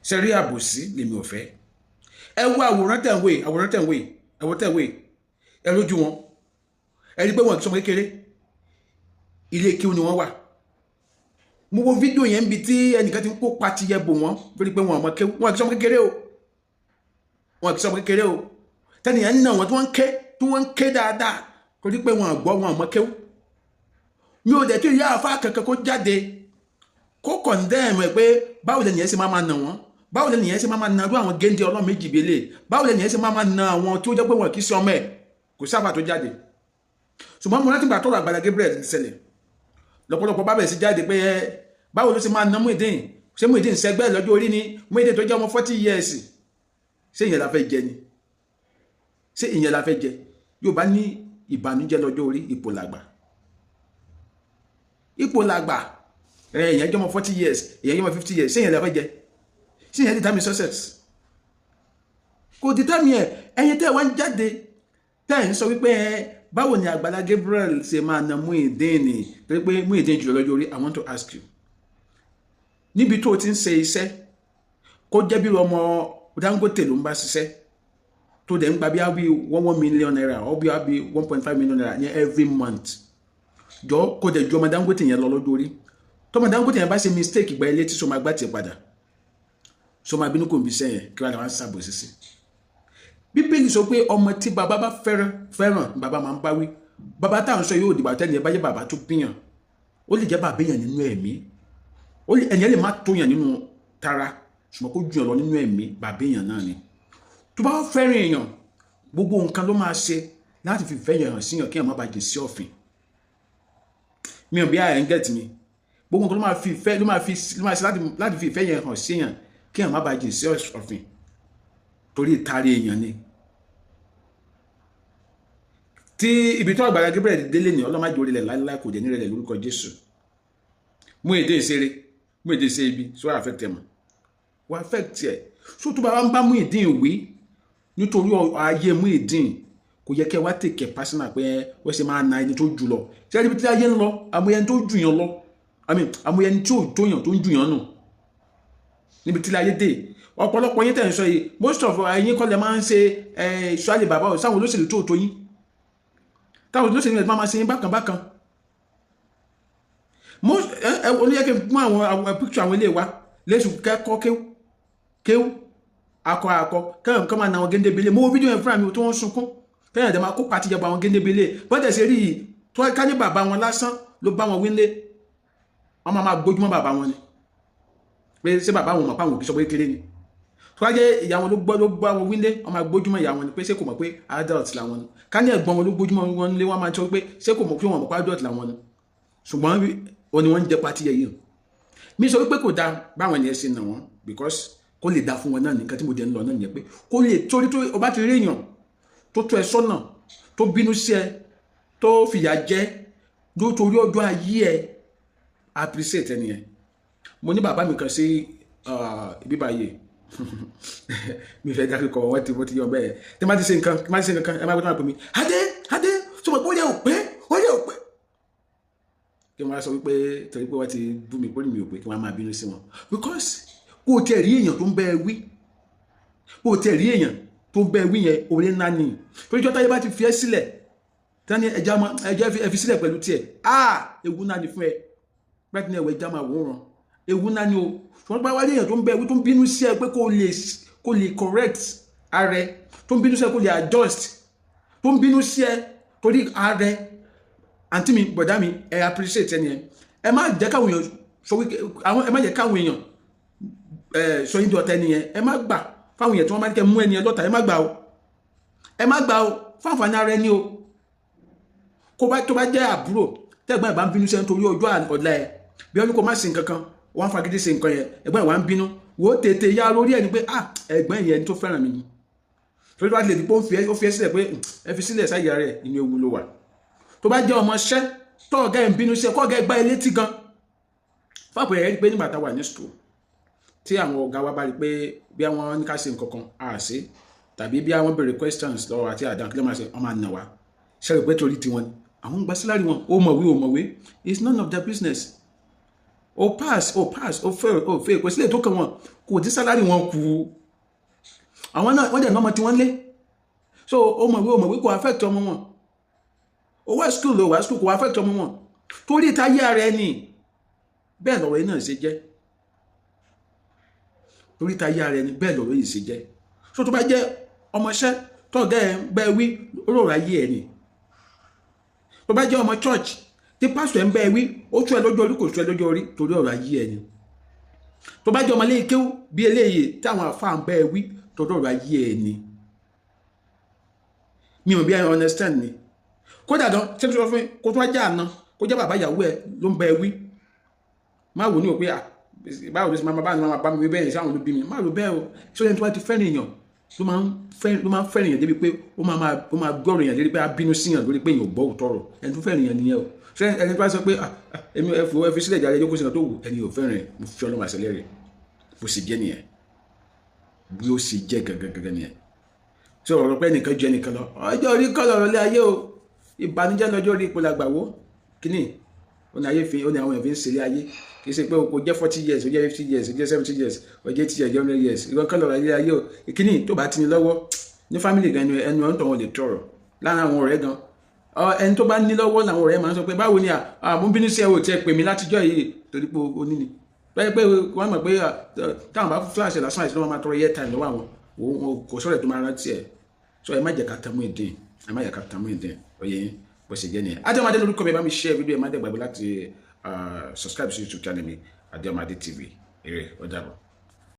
sẹ́rí àbòsí lèmi ò fẹ́. Ẹ wo àwòrán tẹ̀ ń wé ẹ lójú wọn, ẹ rí pé wọn kì í sọmọ kékeré, ilé kíw ni wọ́n wà. Mo wo fídíò yẹn bí tí ẹnìkan ti ń kó pati yẹ bò wọ́n lórí pé wọn kì í sọmọ kékeré o, tẹ́nìyàn ń nà wọ́n tí wọ́n ń ké dáadáa torí pé wọn gbọ́ wọn ọmọ kéw. Mi ò dẹ̀ kí ìyá àfa kankan kó jáde kó kọ̀ndẹ́ẹ̀mù ẹ̀ pé báwo lẹ́nu yẹn ṣe máa nà wọ́n, báwo lẹ́nu yẹn ṣe máa nà irú àwọn géńdé ọlọ́run méjì bílẹ̀, báwo lẹ́nu yẹn ṣe máa nà àwọn tó jẹ́ pé wọn kì í ṣe ọmọ ẹ̀, kò sábà tó jáde. Ṣùgbọ́n mo rántí gbà tó Àgbàlá Gabriel ṣẹlẹ̀ lọ́pọ̀lọpọ̀ bá bẹ̀rẹ̀ sí jáde pé báwo ló ṣe máa ná Muyideen, ṣé Muyideen ṣẹgbẹ́ lọ́jọ́ orí ni, Muyideen tó jẹ́ ọmọ 40 years, ṣé ìyẹn la fẹ́ jẹ ni? Ṣé ìyẹn la fẹ́ jẹ? Yorùbá ní ìbànújẹ́ lọ́jọ́ orí ipò làgbà, èèyàn jẹ́ ọmọ 40 years, èèyàn jẹ́ ọmọ 50 years, ṣé ìyẹn la fẹ́ jẹ? Ṣé ìyẹn determine success? Kò determine ẹ̀. Ẹ̀yin tẹ́ wá ń jáde tẹ́ ń sọ wípé báwo ni Àgbàlá Gabriel ṣe máa na Muyideen ni pé Muyideen jùlọ lọ́jọ́ orí. I want to ask you, níbi tó ti ń ṣe iṣẹ́ kó jẹ́ bí ọmọ Dangote ló ń bá ṣiṣẹ́ tó dẹ̀ ń gba bí i 1 million naira or bí i 1.5 million naira ní every month, jọ kó dẹ̀ ju ọmọ Dangote yẹn lọ lọ́jọ́ orí. Tọ́mọ Dangote yẹn bá ṣe mistake gba ilé tí so máa gbá tiẹ̀ padà, so máa bínú kò ń bí sẹ́yìn kí wọ́n á sábò sísè. Bíbélì sọ pé ọmọ tí bàbá bá fẹ́ràn bàbá máa ń bá wí. Bàbá táwọn sọ yóò dìgbà tẹ́lẹ̀ bá jẹ́ bàbá tó bíyàn, ó lè jẹ́ bàbá èèyàn nínú ẹ̀mí, ẹ̀yàn lè má tó yàn nínú tara ṣùgbọ́n kó jù yàn lọ nínú ẹ̀mí, bàbá èèyàn náà ni. Tó bá fẹ́ràn èèyàn, gbogbo nǹkan ló máa ṣe láti fi ìfẹ́ yẹn hàn síyàn kí èèyàn má bàa jìn sí ọ̀fìn. Mi ò bí ààrẹ ń gẹ̀tì mi, gbogbo nǹkan ló máa ṣe láti fi ìfẹ́ yẹn hàn síyàn kí èèyàn má bàa jìn sí ọ̀fìn torí ìtàrí èèyàn ni. Tí ibi tó Àgbàlá Gabriel délé ní ọlọ́májò orílẹ̀ láíláí kò jẹ́ ní rẹ̀lẹ̀ lórúkọ Jésù. Muyideen ṣeré, Muyideen ṣe ibi, so affect ẹ̀ mọ̀, wọ́n affect ẹ̀. So tó bá wá ń bá Muyideen wí nítorí ayé Muyideen, kò yẹ kẹ́ wá tèkẹ́ personal pé wọ́n ṣe máa na ẹni tó jù lọ. Ṣé ibi tí ayé ń lọ, àmúyẹn tó jù yàn lọ, àmúyẹn tí ò tó yàn tó ń jù yàn nù níbi tí ayé dé. Ọ̀pọ̀lọpọ̀ yín tẹ̀ ń sọ yìí, most of ẹ̀yin kọ́ lẹ máa ń ṣe ìṣọ́lẹ̀ bàbá ọ̀ sáwọn olóṣèlú tó yín, táwọn olóṣèlú ẹ̀ máa ṣe yín bákan. Olóyè kí n mú àwọn picture àwọn ilé wa lẹ́sùn kẹ́kọ́ kéwú akọ kẹ́kọ́ máa na àwọn géńdébélé. Mo wo fídíò yẹn fúnra mi tó wọ́n sunkún kẹ́yìn àdèmà kó pàtí jẹba àwọn géńdébélé bọ́dẹ̀ ṣe rí yìí tó ká ní bàbá wọn lásán ló bá wọn wílé, wọ́n máa gbójúmọ́ bàbá wọn ni pé ṣé bàbá wọn mọ̀ pé àwọn òbí sọ pé kéré ni. Tó wá jẹ́ ìyá wọn ló bá wọn wílé, wọ́n máa gbójúmọ́ ìyá wọn ni pé ṣé kò mọ̀ pé adult làwọn ni. Ká ní ẹ̀gbọ́n wọn ló gbójúmọ́ wọn lé, wọ́n máa sọ pé ṣé kò mọ̀ pé wọ́n mọ̀ pé adult làwọn ni. Ṣùgbọ́n wọn ni wọ́n ń jẹ pati yẹ yìí. Mi sọ wípé kò dáa báwọn ènìyàn ṣe nà wọ́n because kó lè dáa fún wọn náà nìkan tí mo jẹ́ ń lọ náà nìyẹn pé kó lè torí tó ọba ti rí èèyàn tó tó ẹ sọ́nà tó bínú sí ẹ tó fìyà jẹ nítorí ọjọ́ ayé ẹ appreciate ẹni yẹn. Mo ní bàbá mi kan sí ibi báyìí mi fẹ́ dákẹ́ kọ̀ wọ́n ti yọ bẹ́ẹ̀ tí má ti ṣe nǹkan ẹ má gbọ́dọ̀ pè mí adé tó mọ̀ pé ó yẹ ò pé kí wọ́n sọ wípé torí pé wọ́n ti bú mi pọ́lì mi ò pé kí wọ́n máa bínú sí wọn because kó o tẹ̀ rí èèyàn tó ń bẹ́ẹ̀ wí, kó o tẹ̀ rí èèyàn tó ń bẹ́ẹ̀ wí yẹn orí ńlá ni. torí jọ́tá yẹn bá ti fi ẹ́ sílẹ̀ tani ẹja fi sílẹ̀ pẹ̀lú tiẹ̀ ewu ńlá ni fún ẹ bẹ́ẹ̀ ni ẹ̀wọ̀ ẹja máa wòran ewu ńlá ni o. wọ́n bá wáyé èèyàn tó ń bẹ́ẹ̀ wí tó ń bínú sí ẹ pé kó lè correct ààrẹ, tó ń bínú sí ẹ kó lè adjust, tó ń bínú sí ẹ torí ààrẹ àǹtí mi bọ̀dá mi ẹ appreciate ẹni ẹ. Ẹ má jẹ́ káwọn èèyàn sọ wípé ẹ má jẹ́ káwọn èèyàn sọ yín di ọ̀tá ẹni yẹn. Ẹ má gbà fáwọn èèyàn tí wọ́n bá ní kẹ́ mú ẹni ẹ lọ́tà, ẹ má gbà o fún àǹfààní ara ẹni o. Tó bá jẹ́ àbúrò tẹ́gbọ́n ẹ̀ bá ń bínú sí ẹ nítorí ọjọ́ ọ̀la ẹ bí wọ́n ní kó má ṣe nǹkan kan wọ́n fagídí ṣe nǹkan yẹn, ẹ̀gbọ́n ẹ̀ wá ń bínú wò ó tètè yá lórí ẹni pé ẹ̀gbọ́n yẹn tó fẹ́ràn mi ni. torí tó bá lè di pé ó fi ẹ́ sílẹ̀ pé ẹ fi sílẹ̀ sáyà rẹ̀ inú ewu ló wà. Tó bá jẹ́ ọmọ ṣẹ́ tó ọ̀gá ẹ̀ ń bínú sí ẹ kó ọ̀gá ẹ̀ gbá ẹ létí gan. fáàpù ẹ̀ rí pé nígbà táwa ní school tí àwọn ọ̀gá wa bá rí pé bí àwọn ní ká ṣe nǹkan kan àṣẹ tàbí bí àwọn béèrè questions lọ́wọ́ àti àdáhùn kí ló máa ṣe ọmọ àná wa ṣe rò pé torí tiwọn ni àwọn ń gba síláàrí wọn ó mọ̀wé it's none of their business. o pass o fail kò sílẹ̀ tó kàn wọ́n kò tí sálárì wọn kú àwọn náà wọ́n dẹ̀ nọ́mọ tí wọ́n lé so o mọ̀wé kò affect ọmọ wọn o wá school kò affect ọmọ wọn torí táyé ara ẹni bẹ́ẹ̀ lọ́rọ̀ yìí náà ṣe jẹ́ torí táyé ara ẹni bẹ́ẹ̀ lọ́rọ̀ yìí ṣe jẹ́ so tó bá jẹ́ ọmọọṣẹ́ tọ́gá ẹ̀ bẹ́ẹ̀ wí olóòrò ayé ẹ̀ ni tó bá jẹ́ ọmọ church tí pásítọ̀ ẹ̀ ń bẹ́ẹ̀ wí ó tú ẹ lójú orí kò tú ẹ lójú orí torí ọ̀rọ̀ ayé ẹ̀ ni tó bá jẹ́ ọmọ ilé kéwú bí eléyìí tí àwọn àfáà ń bẹ́ẹ̀ wí torí ọ̀rọ̀ ayé ẹ̀ ni mi ò bí i understand ni kódà gan ṣé tó sọ fún mi kó tó wá jẹ́ àná kó jẹ́ bàbá ìyàwó ẹ̀ ló ń bẹ́ẹ̀ wí má wò ní òpé báwo ló ṣe máa bá mi bẹ́ẹ̀ sáwọn ló bí mi má lò bẹ́ẹ̀ o ṣé ẹni tó bá ti fẹ́ràn èèyàn ló máa ń fẹ́ràn èèyàn débi pé ó máa gbọ́rọ̀ èèyàn débi pé á bínú síyàn lórí pé èèyàn gbọ́ òtọ́rọ̀ ẹni tó fẹ́ràn èèyàn nìyẹn o ṣé ẹni tó bá sọ pé èmi ẹ fi sílẹ̀ jáde jókòó sí tó wù ẹni ò fẹ́ràn mo fi ọlọ́mọ àṣẹlẹ̀ rẹ̀ bó ṣe jẹ́ nìyẹn bí ó ṣe jẹ́ gangan nìyẹn tí ọ̀rọ̀ pé ẹnìkan ju ẹnìkan lọ ọjọ́ orí kọ́ lọ́rọ̀ lé ayé o ìbànújẹ́ lọ́jọ́ orí ipò làgbàwó kíní ó ní àwọn èèyàn fi ń ṣeré ayé kì í ṣe pé o jẹ́ 40 years o jẹ́ 50 years o jẹ́ 70 years o jẹ́ 80 years 100 years ìwọ́n kọ́ lọ́rọ̀ ilé ayé o ìkíní tó bá ti ní lọ́wọ́ ní family gan ẹnu ọ̀n tó wọn lè tọrọ lára àwọn ọ̀rẹ́ gan ẹni tó bá ní lọ́wọ́ làwọn ọ̀rẹ́ máa ń sọ pé báwo ni mo bínú sí ẹ ò tiẹ̀ pè mí látijọ́ yìí torí pé o ní ni bẹ́ẹ̀ pé wọ́n mọ̀ pé táwọn bá fúláṣẹ̀ lásán àìsí lọ́wọ́ máa tọrọ yẹ́ time lọ́wọ́ àwọn kò sọ̀rọ̀ tó máa rántí ẹ̀ so ẹ má jẹ́ ká tamú ìdín ọ̀yẹ́ yín bó ṣe jẹ́ nìyẹn Adéọmọdé lórúkọ mi ẹ bá mi share fídíò ẹ má dẹ̀ gbàgbé láti subscribe sí YouTube channel mi Adéọmọdé TV èrè ó dàbọ̀.